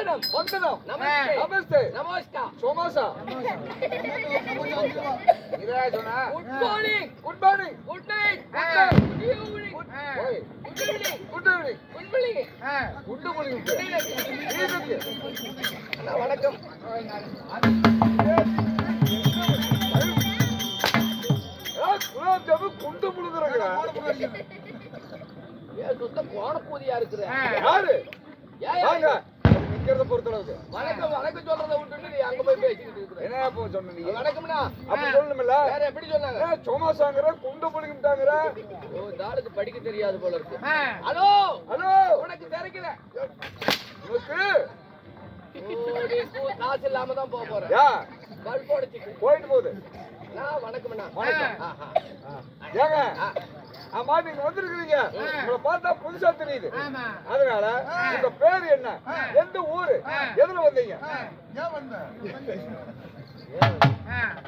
வந்தனம் வந்தனம் நமஸ்தே நமஸ்தே நமஸ்கார் சோமாசா இதா சொன்னா good morning good morning good night good evening ஓய் good evening good evening good morning good morning அண்ணா வணக்கம் குலாப் ஜாமு குண்டு முழுதுறங்கடா ஏ சுத்த கோணப்பூதியா இருக்குற யாரு ஏய் வாங்க நிக்கிறத பொறுத்தளவுக்கு வணக்கம் வணக்கம் சொல்றத விட்டுட்டு நீ அங்க போய் பேசிட்டு இருக்கற என்ன போ சொன்ன நீ வணக்கம்னா அப்ப சொல்லணும்ல வேற எப்படி சொன்னாங்க சோமாசாங்கற குண்டு முழுகிட்டாங்கற ஓ இந்த ஆளுக்கு படிக்க தெரியாது போல இருக்கு ஹலோ ஹலோ உனக்கு தெரிக்கல உனக்கு ஓடி காசு இல்லாம தான் போக போறேன் யா பல்ப் உடைச்சிட்டு போயிட்டு போகுது நான் வணக்கம்னா வணக்கம் ஏங்க ஆமா நீங்க வந்திருக்கீங்க உங்களை பார்த்தா புதுசா தெரியுது அதனால உங்க பேர் என்ன எந்த ஊரு எதுல வந்தீங்க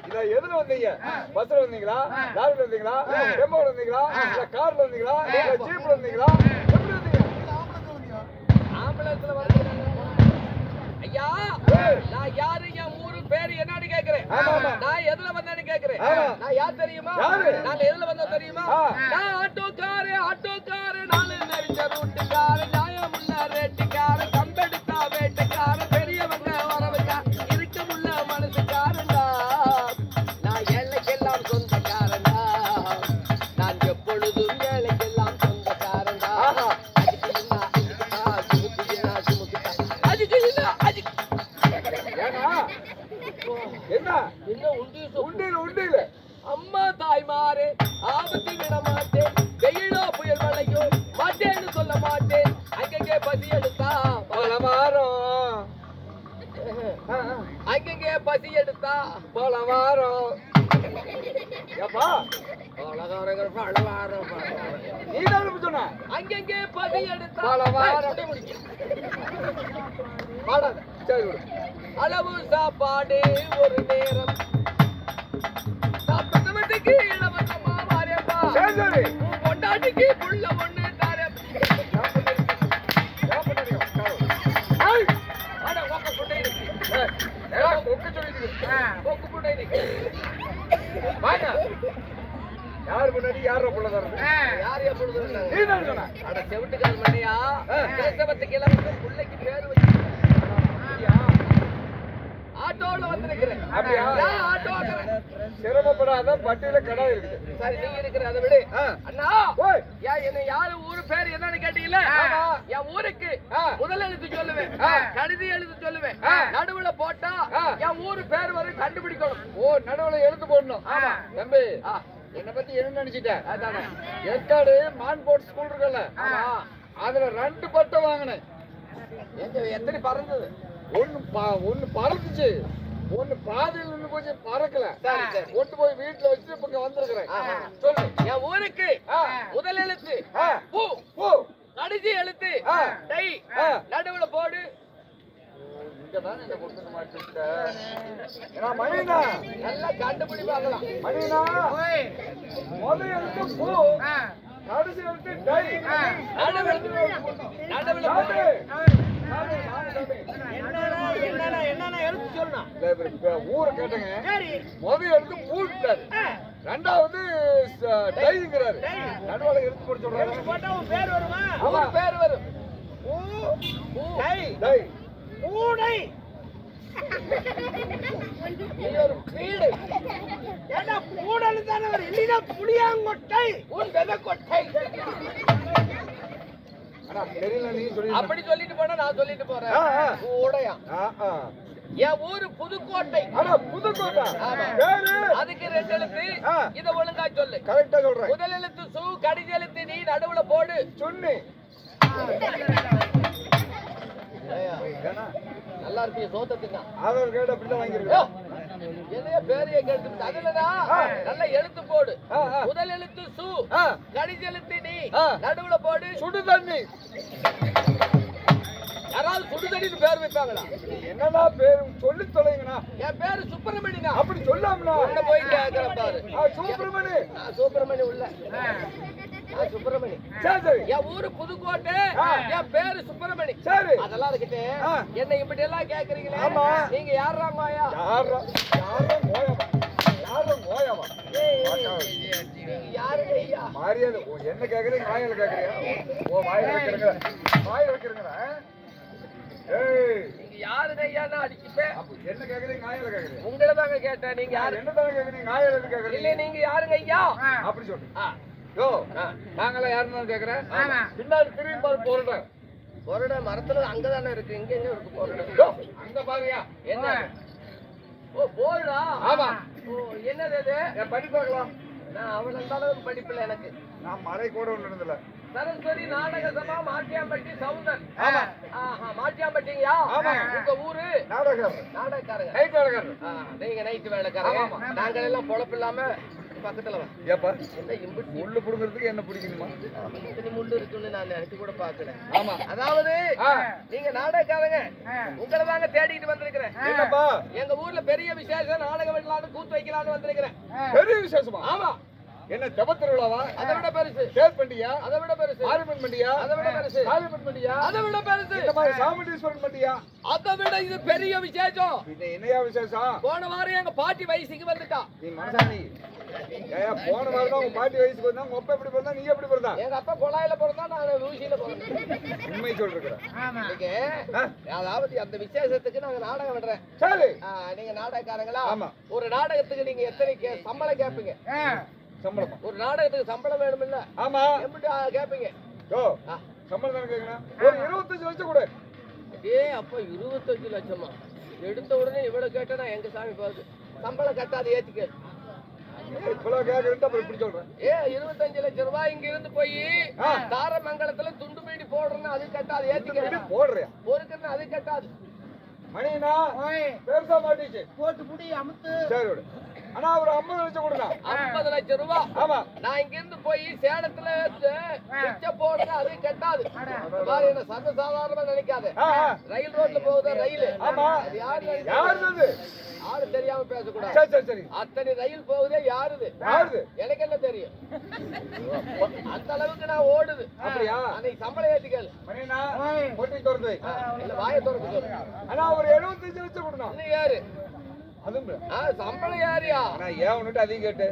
இல்ல எதுல வந்தீங்க பஸ்ல வந்தீங்களா லாரில வந்தீங்களா டெம்போல வந்தீங்களா இல்ல கார்ல வந்தீங்களா இல்ல ஜீப்ல வந்தீங்களா எப்படி வந்தீங்க ஆம்புலன்ஸ்ல வந்து ஐயா நான் யாரு என் ஊரு பேரு என்னன்னு கேக்குறேன் நான் எதுல வந்தேன்னு கேக்குறேன் நான் யார் தெரியுமா நாங்க எதுல வந்தோம் தெரியுமா நான் ஆட்டோக்காரு நாலு நெறிஞ்ச ரூட்டுக்கார நியாயமுள்ள ரேட்டுக்கார கம்பெடுத்தா வேட்டுக்கார பெரியவங்க வரவுக்கா இருக்கமுள்ள மனசுக்காரண்டா நான் ஏழைக்கெல்லாம் சொந்தக்காரண்டா நான் எப்பொழுதும் ஏழைக்கெல்லாம் சொந்தக்காரண்டா என்ன உண்டியில அம்மா தாய்மாரே ஆபத்து விட மாட்டேன் வெயிலோ புயல் மழையோ மாட்டேன்னு சொல்ல மாட்டேன் அங்கங்கே பசி எடுத்தா பலவாரம் அங்கங்கே பசி எடுத்தா பலவாரம் ஏப்பா பலகாரங்கள் பலவாரம் நீ தான் சொன்ன அங்கங்கே பசி எடுத்தா பலவாரம் பாடாத சரி அளவு சாப்பாடு ஒரு நேரம் சாப்பிட்டவனுக்கு இலவசமா வாரேப்பா சரி பொண்டாட்டிக்கு புள்ள ஒண்ணு தாரேன் யாரு முன்னாடி யார புள்ள தரது யார் எப்பொழுது நீ தான் சொன்ன அட செவிட்டுக்கால் மண்டையா தேசபத்துக்கு இலவசம் பிள்ளைக்கு பேர் வச்சு ஆட்டோல வந்திருக்கிறேன் அப்படியா சிரமப்படாத பட்டியல கடை இருக்குது சரி நீங்க இருக்கிற அதை விடு அண்ணா என்ன யாரு ஊரு பேர் என்னன்னு கேட்டீங்கல்ல என் ஊருக்கு முதல் எழுத்து சொல்லுவேன் கடைசி எழுத்து சொல்லுவேன் நடுவுல போட்டா என் ஊரு பேர் வரை கண்டுபிடிக்கணும் ஓ நடுவுல எழுத்து போடணும் தம்பி என்ன பத்தி என்ன நினைச்சிட்ட ஏற்காடு மான்போர்ட் ஸ்கூல் இருக்குல்ல அதுல 2 பட்டை வாங்கினேன் எத்தனை பறந்தது ஒண்ணு பறந்துச்சு ஒண்ணு பாதையில் நின்று போச்சு பறக்கல கொண்டு போய் வீட்டுல வச்சு இப்ப வந்திருக்கிறேன் சொல்லு என் ஊருக்கு முதல் எழுத்து பூ பூ கடைசி எழுத்து டை நடுவுல போடு மணினா நல்லா கண்டுபிடி பார்க்கலாம் மணினா முதல் எழுத்து பூ கடைசி எழுத்து டை நடுவுல போடு ஊரை கேட்டங்க முதல் எடுத்து பூட்டாரு ரெண்டாவது டைங்கிறாரு நடுவால எடுத்து போட்டு சொல்றாரு பேர் வருமா அவர் பேர் வரும் பூடை ஒரு பீடை ஏன்னா பூடல் தானே வரும் இல்லைன்னா புளியாங்கொட்டை உன் வெதக்கொட்டை அப்படி சொல்லிட்டு போனா நான் சொல்லிட்டு போறேன் பூடையா என் ஊரு புதுக்கோட்டை புதுக்கோட்டை அதுக்கு 2 எழுத்து இத ஒழுங்கா சொல்லு கரெக்டா சொல்றேன் முதல் எழுத்து சு கடைசி எழுத்து நீ நடுவுல போடு சொன்னி நல்லா இருப்பீங்க சோத்தத்துக்கு ஆதார் கார்டு அப்படிதான் வாங்கிருக்கோம் எதைய பேரைய கேட்டு அதுலடா நல்ல எழுத்து போடு முதல் எழுத்து சு கடைசி எழுத்து நீ நடுவுல போடு சுடு தண்ணி யாராவது சுடு தண்ணின்னு பேர் வைப்பாங்களா என்னடா பேரு சொல்லி தொலைங்கண்ணா என் பேரு சுப்பிரமணியனா அப்படி சொல்லாமண்ணா உள்ள போய் கேட்கற பாரு சுப்பிரமணி சுப்பிரமணி உள்ள சுப்பிரமணி. சரி சரி. என் ஊரு புதுக்கோட்டை, என் பேரு சுப்பிரமணி. சரி. அதெல்லாம் இருக்கட்டு, என்ன இப்படி எல்லாம் கேக்குறீங்களே, ஆமா. நீங்க யாரா மாயா? யாரும் கோயமா, யாரும் கோயமா. நீங்க யாருங்க ஐயா? மரியாதை என்ன கேக்குறீங்க? வாயில கேக்குறியா? ஓ வாயில வைக்கிறீங்க, வாயில வைக்கிறீங்க. ஏய் நீங்க யாருங்க ஐயான்னு அடிச்சுப்பேன். என்ன கேக்குறீங்க? வாயில கேக்குறீங்க. உங்களை தாங்க கேட்டேன். நீங்க யாரு? என்ன தானே கேக்குறீங்க? வாயில எது கேக்குறீங்க? இல்ல நீங்க யாருங்க ஐயா? அப்படி சொல்லு. யோ நாங்களாம் யாருன்னு கேக்குறேன். பின்னாடி திரும்பி பாரு போறேன். பொருட மரத்துல அங்கதானே இருக்கு, இங்க எங்க இருக்கு பொருட? அங்க பாருயா. என்ன? ஓ போருடா. ஆமா. ஓ என்னது அது? என் படிப்பு பார்க்கலாம். நான் அவன் அந்த அளவுக்கு படிப்பில்லை எனக்கு. நான் மலை கூட ஒண்ணு இருந்தல. சரஸ்வதி நாடக சபா மாட்டியாம்பட்டி சவுந்தர். ஆமா. ஆஹா மாட்டியாம்பட்டிங்கயா? ஆமா. உங்க ஊரு? நாடகக்காரர். நாடகக்காரங்க. நைட் வேலைக்காரர். நீங்க நைட்டு வேலைக்காரங்க. ஆமா. நாங்கள் எல்லாம் பொழப்பு இல்லாம பக்கத்துல வா. ஏப்பா என்ன இம்புட்டு முள்ளு புடுங்கிறதுக்கு என்ன பிடிக்கணுமா? இத்தனை முள்ளு இருக்குன்னு நான் நினைச்சு கூட பாக்கல. ஆமா. அதாவது நீங்க நாடகக்காரங்க, உங்களை தாங்க தேடிட்டு வந்திருக்கிறேன். என்னப்பா? எங்க ஊர்ல பெரிய விசேஷம், நாடகம் வைக்கலாம்னு கூத்து வைக்கலாம்னு வந்திருக்கிறேன். பெரிய விசேஷமா? ஆமா. என்ன தெப்பத்திருவிழாவா? அதை விட பெருசு. சேர் பண்டியா? அதை விட பெருசு. ஆரியம்மன் பண்டியா? அதை விட பெருசு. காளியம்மன் பண்டியா? அதை விட பெருசு. இந்த மாதிரி சாமுண்டீஸ்வரன் பண்டியா? அதை விட இது பெரிய விசேஷம். இது என்னையா விசேஷம்? போன வாரம் எங்க பாட்டி வயசுக்கு வந்துட்டா. நீ மனசாணி ஏயா போன வாரம் தான் உங்க பாட்டி வயசுக்கு வந்தா, உங்க அப்பா எப்படி பிறந்தா, நீ எப்படி பிறந்தா? எங்க அப்பா குழாயில பிறந்தா, நான் ஊசியில பிறந்தேன். உண்மை சொல்றேன். அதாவது அந்த விசேஷத்துக்கு நாங்க நாடகம் விடுறேன். சரி. நீங்க நாடகக்காரங்களா? ஆமா. ஒரு நாடகத்துக்கு நீங்க எத்தனை சம்பளம் கேட்பீங்க? சம்பளமா? ஒரு நாடகத்துக்கு சம்பளம் வேணும் இல்ல? ஆமா. எப்படி கேட்பீங்க? யோ சம்பளம் தானே கேட்கணும். ஒரு 25 லட்சம் கொடு. அப்ப 25 லட்சமா? எடுத்த உடனே இவ்வளவு கேட்டா நான் எங்க சாமி பாது? சம்பளம் கட்டாது ஏத்துக்க. இவ்வளவு கேட்கறேன் அப்புறம் இப்படி சொல்றேன். 25 லட்சம் ரூபாய் இங்க இருந்து போய் தாரமங்கலத்துல துண்டு பீடி போடுறேன்னு அது கட்டாது ஏத்துக்க. போடுறியா? பொறுக்குன்னு அது கட்டாது. மணினா பெருசா மாட்டிச்சு போட்டு புடி அமுத்து. சரி விடு. ஆனா ஒரு 50 லட்சம் கொடுங்க. 50 லட்சம் ரூபாய். ஆமா. நான் இங்க இருந்து போய் சேலத்துல பிச்சை போடுறது அது கட்டாது. பாரு என்ன சர்வ சாதாரணமா நினைக்காத. ரயில் ரோட்ல போகுது ரயில். ஆமா. யாரு யாருது? யாரு தெரியாம பேசக்கூடாது. சரி சரி சரி. அத்தனை ரயில் போகுதே யாருது? யாருது? எனக்கு என்ன தெரியும்? அந்த அளவுக்கு நான் ஓடுது. அப்படியா? அன்னைக்கு சம்பளம் ஏத்திக்கல. மணினா பொட்டி திறந்து இல்ல வாயை திறந்து சொல்லு. ஆனா ஒரு 75 லட்சம் கொடுங்க. இன்னும் யாரு? அதுவும் சம்பளம் யாரியா? நான் ஏன் உன்னிட்டு அதிகம் கேட்டு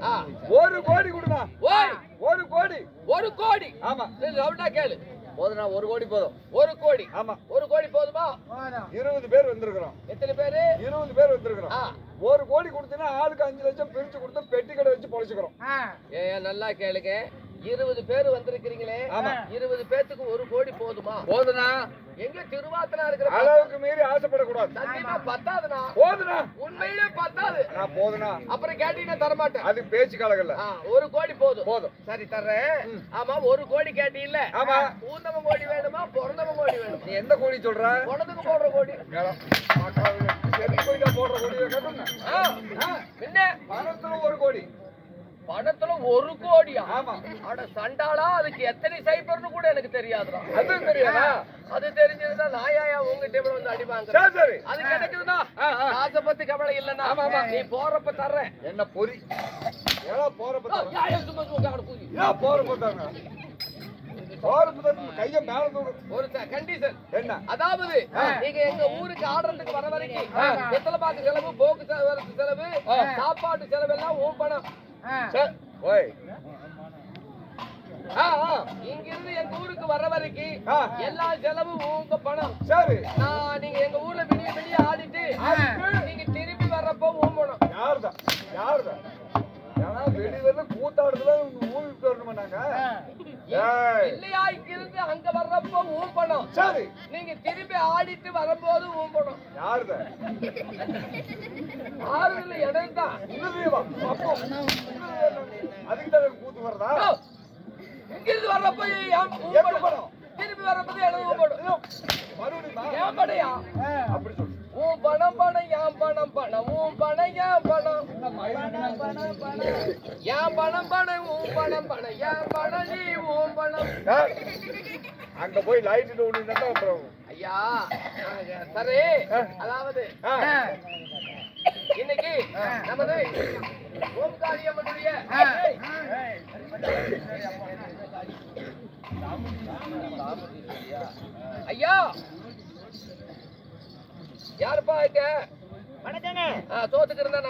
1 கோடி கொடுங்க. ஓய் 1 கோடி. 1 கோடி. ஆமா. ரவுண்டா கேளு. போதுனா 1 கோடி போதும். 1 கோடி. ஆமா. 1 கோடி போதுமா? 20 பேர் வந்திருக்கிறோம். எத்தனை பேரு? 20 பேர் வந்திருக்கிறோம். 1 கோடி கொடுத்தீங்கன்னா ஆளுக்கு 5 லட்சம் பிரிச்சு கொடுத்து பெட்டி கடை வச்சு பொழைச்சுக்கிறோம். நல்லா கேளுங்க. 20 பேர் வந்திருக்கிறீங்களே, 20 பேத்துக்கு 1 கோடி போதுமா? போதுனா? எங்க திருவாத்தனா இருக்கிற அளவுக்கு மீறி ஆசைப்படக்கூடாது. சத்தியமா பத்தாதுனா? போதுனா? உண்மையிலே பத்தாது. நான் போதுனா? அப்புறம் கேட்டீங்கன்னா தரமாட்டேன். அது பேச்சு காலங்கள்ல. 1 கோடி போதும். போதும். சரி தர்றேன். ஆமா 1 கோடி கேட்டீல்ல? ஆமா. ஊந்தவன் கோடி வேணுமா பிறந்தவன் கோடி வேணும்? நீ எந்த கோடி சொல்ற? உனதுக்கு போடுற கோடி. சரி கோடிக்கா போடுற கோடியை கேட்கணும். என்ன பணத்துல 1 கோடி. பணத்துல 1 கோடியா? ஆமா. அட சண்டாளா, அதுக்கு எத்தனை சைபர்னு கூட எனக்கு தெரியாதுடா. அது தெரியாதா? அது தெரிஞ்சதுன்னா நாயா உங்ககிட்ட இவ்வளவு வந்து அடிவாங்க. சரி சரி. அது கிடைக்குதுன்னா காசை பத்தி கவலை இல்லன்னா நீ போறப்ப தர்றேன். என்ன பொறி ஏதா போறப்ப தர்றேன். சும்மா சும்மா கூதி ஏன் போறப்ப தர்றேன்? போறப்ப தர்றேன். கைய மேல தூக்கு. ஒரு கண்டிஷன் என்ன? அதாவது நீங்க எங்க ஊருக்கு ஆடுறதுக்கு வர வரைக்கும் வெத்தலை பாக்கு செலவு, போக்கு செலவு, சாப்பாட்டு செலவு எல்லாம் உன் பணம். ஓய் இங்கிருந்து எங்க ஊருக்கு வர வரைக்கும் எல்லா செலவும் உங்க பணம். சரி. நீங்க எங்க ஊர்ல விடிய விடிய ஆடிட்டு நீங்க திரும்பி வர்றப்போ உன் பணம். யாருதான்? யாருதான்? ஏன்னா வெளியில கூத்தாடுறதுல ஊருக்கு வரணுமா நாங்க? இல்லையா? இங்கிருந்து அங்க வர்றப்போ உன் பணம். சரி. நீங்க திரும்பி ஆடிட்டு வரும்போது உன் பணம். யாருதான்? ஆறுல இடம் தான். அதுக்கு தான் கூத்து வரதா? இங்கிருந்து வர்றப்போ என் பணம், திரும்பி வர்றப்போ எனது பணம். மறுபடியும் என் படையா? அப்படி சொல்லு. உன் பணம் பணம் என் பணம் பணம் உன் பணம் என் பணம் என் பணம் பணம் உன் பணம் பணம் என் பணம் நீ உன் பணம். அங்க போய் லைட் ஓடுனா அப்புறம் ஐயா சரி. அதாவது இன்னைக்கு நமது ஓம்காரியம்மனுடைய ஐயா யாருப்பா இங்க வணக்கங்க. சோத்துக்கு இருந்தா